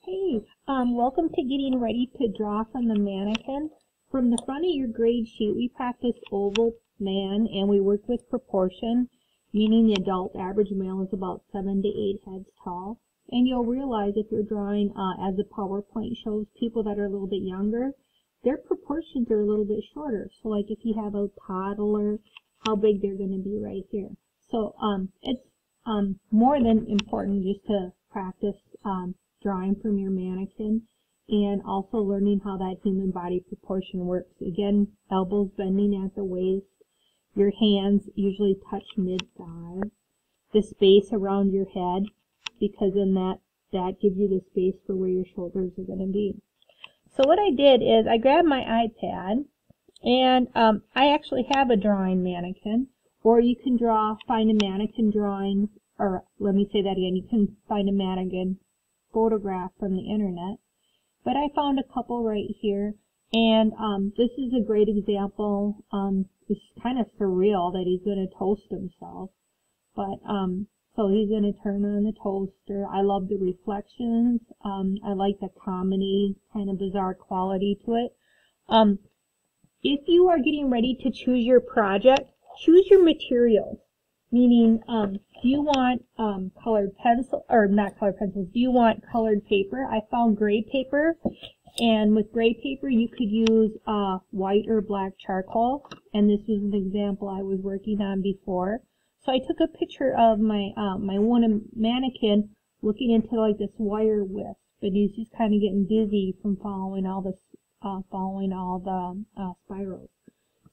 Hey, welcome to getting ready to draw from the mannequin. From the front of your grade sheet, we practice oval man and we work with proportion, meaning the adult average male is about 7 to 8 heads tall. And you'll realize if you're drawing, as the PowerPoint shows, people that are a little bit younger, their proportions are a little bit shorter. So like if you have a toddler, how big they're going to be right here. So it's more than important just to practice drawing from your mannequin and also learning how that human body proportion works. Again, elbows bending at the waist, your hands usually touch mid-thigh, the space around your head, because then that gives you the space for where your shoulders are going to be. So what I did is I grabbed my iPad and I actually have a drawing mannequin, or you can find a mannequin drawing, or let me say that again, you can find a mannequin photograph from the internet, but I found a couple right here, and this is a great example. It's kind of surreal that he's going to toast himself, but so he's going to turn on the toaster. I love the reflections. I like the comedy, kind of bizarre quality to it. If you are getting ready to choose your project, choose your materials. Meaning, do you want colored pencil, or not colored pencils, do you want colored paper? I found gray paper, and with gray paper you could use white or black charcoal, and this was an example I was working on before. So I took a picture of my my one mannequin looking into like this wire wisp, but he's just kind of getting dizzy from following all the spirals.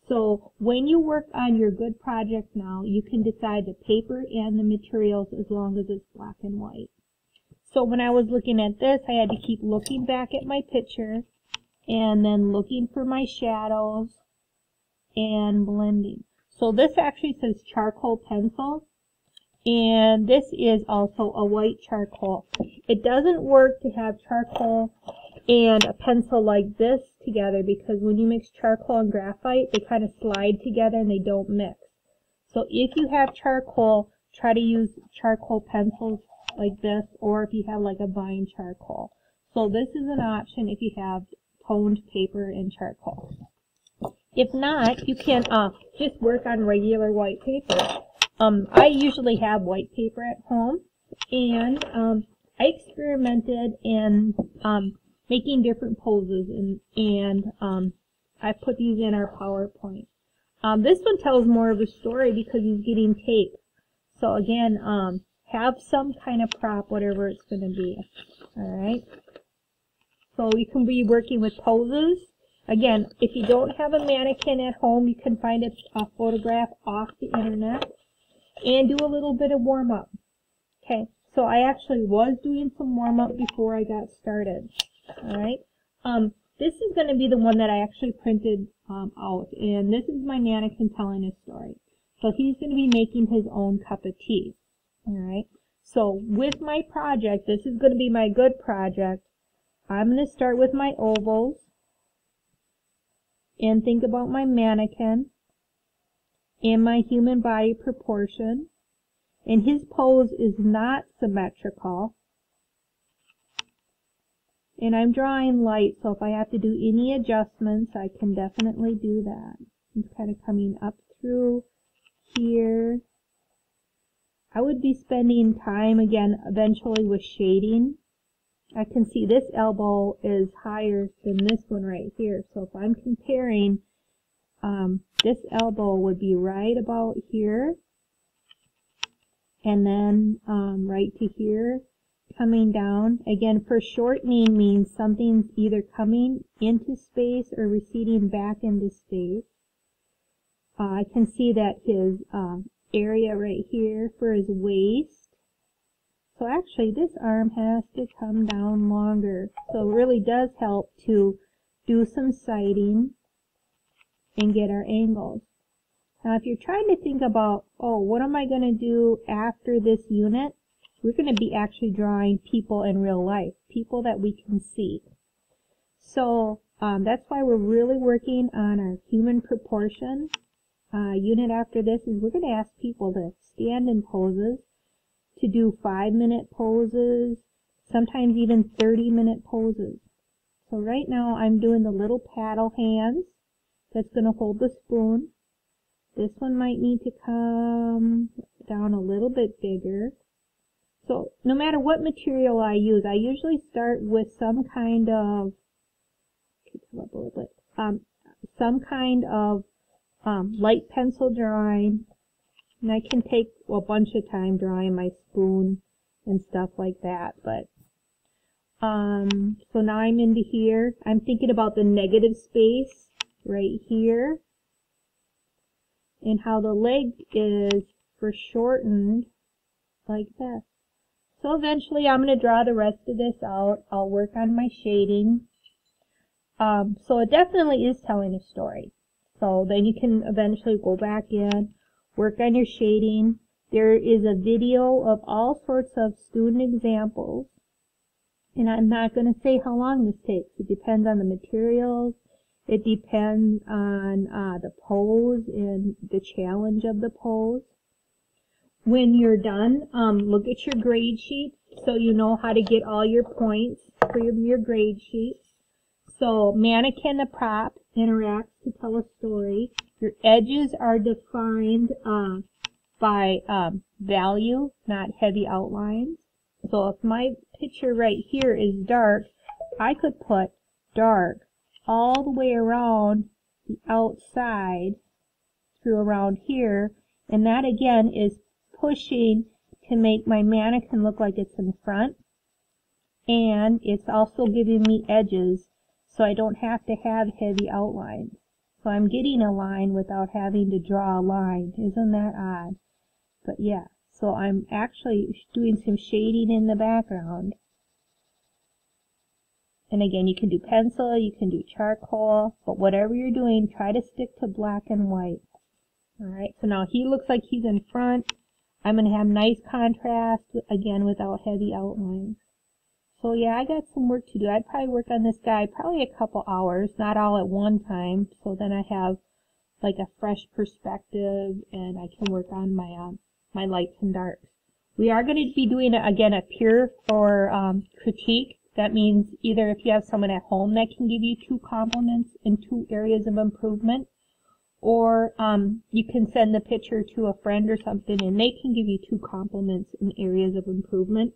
So when you work on your good project now, you can decide the paper and the materials as long as it's black and white. So when I was looking at this, I had to keep looking back at my picture and then looking for my shadows and blending. So this actually says charcoal pencil, and this is also a white charcoal. It doesn't work to have charcoal and a pencil like this together, because when you mix charcoal and graphite, they kind of slide together and they don't mix. So if you have charcoal, try to use charcoal pencils like this, or if you have like a vine charcoal. So this is an option if you have toned paper and charcoal. If not, you can just work on regular white paper. I usually have white paper at home, and I experimented in making different poses, and I put these in our PowerPoint. This one tells more of a story because he's getting tape. So again, have some kind of prop, whatever it's going to be. Alright? So you can be working with poses. Again, if you don't have a mannequin at home, you can find a photograph off the internet and do a little bit of warm-up. Okay, so I actually was doing some warm-up before I got started. Alright, this is going to be the one that I actually printed out, and this is my mannequin telling a story. So he's going to be making his own cup of tea. Alright, so with my project, this is going to be my good project. I'm going to start with my ovals and think about my mannequin and my human body proportion, and his pose is not symmetrical. And I'm drawing light, so if I have to do any adjustments, I can definitely do that. It's kind of coming up through here. I would be spending time, again, eventually with shading. I can see this elbow is higher than this one right here. So if I'm comparing, this elbow would be right about here. And then right to here. Coming down. Again, for shortening means something's either coming into space or receding back into space. I can see that his area right here for his waist. So actually this arm has to come down longer. So it really does help to do some sighting and get our angles. Now if you're trying to think about, oh, what am I going to do after this unit? We're going to be actually drawing people in real life, people that we can see. So that's why we're really working on our human proportion. Unit after this is we're going to ask people to stand in poses, to do 5-minute poses, sometimes even 30-minute poses. So right now I'm doing the little paddle hands that's going to hold the spoon. This one might need to come down a little bit bigger. So no matter what material I use, I usually start with some kind of light pencil drawing, and I can take a bunch of time drawing my spoon and stuff like that. But so now I'm into here. I'm thinking about the negative space right here and how the leg is foreshortened like this. So eventually I'm going to draw the rest of this out. I'll work on my shading. So it definitely is telling a story. So then you can eventually go back in, work on your shading. There is a video of all sorts of student examples. And I'm not going to say how long this takes. It depends on the materials. It depends on the pose and the challenge of the pose. When you're done, look at your grade sheet so you know how to get all your points for your grade sheets. So Mannequin, the prop, interacts to tell a story. Your edges are defined by value, not heavy outlines. So if my picture right here is dark, I could put dark all the way around the outside through around here, and that again is pushing to make my mannequin look like it's in front, and it's also giving me edges so I don't have to have heavy outlines. So I'm getting a line without having to draw a line. Isn't that odd? But yeah, so I'm actually doing some shading in the background. And again, you can do pencil, you can do charcoal, but whatever you're doing, try to stick to black and white. Alright, so now he looks like he's in front. I'm going to have nice contrast, again, without heavy outlines. So yeah, I got some work to do. I'd probably work on this guy probably a couple hours, not all at one time, so then I have like a fresh perspective and I can work on my lights and darks. We are going to be doing, again, a peer for critique. That means either if you have someone at home that can give you 2 compliments in 2 areas of improvement, or you can send the picture to a friend or something and they can give you 2 compliments in areas of improvement.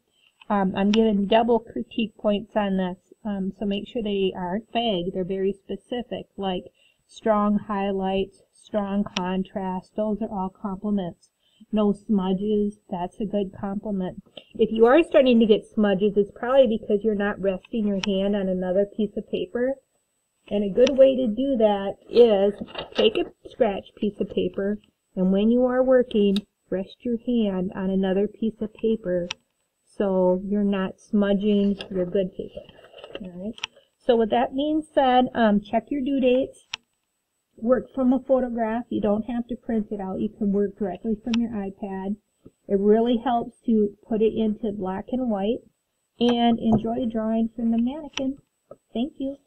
I'm giving double critique points on this, so make sure they aren't vague. They're very specific, like strong highlights, strong contrast. Those are all compliments. No smudges. That's a good compliment. If you are starting to get smudges, it's probably because you're not resting your hand on another piece of paper. And a good way to do that is take a scratch piece of paper, and when you are working, rest your hand on another piece of paper so you're not smudging your good paper. Alright. So with that being said, check your due dates. Work from a photograph. You don't have to print it out. You can work directly from your iPad. It really helps to put it into black and white. And enjoy drawing from the mannequin. Thank you.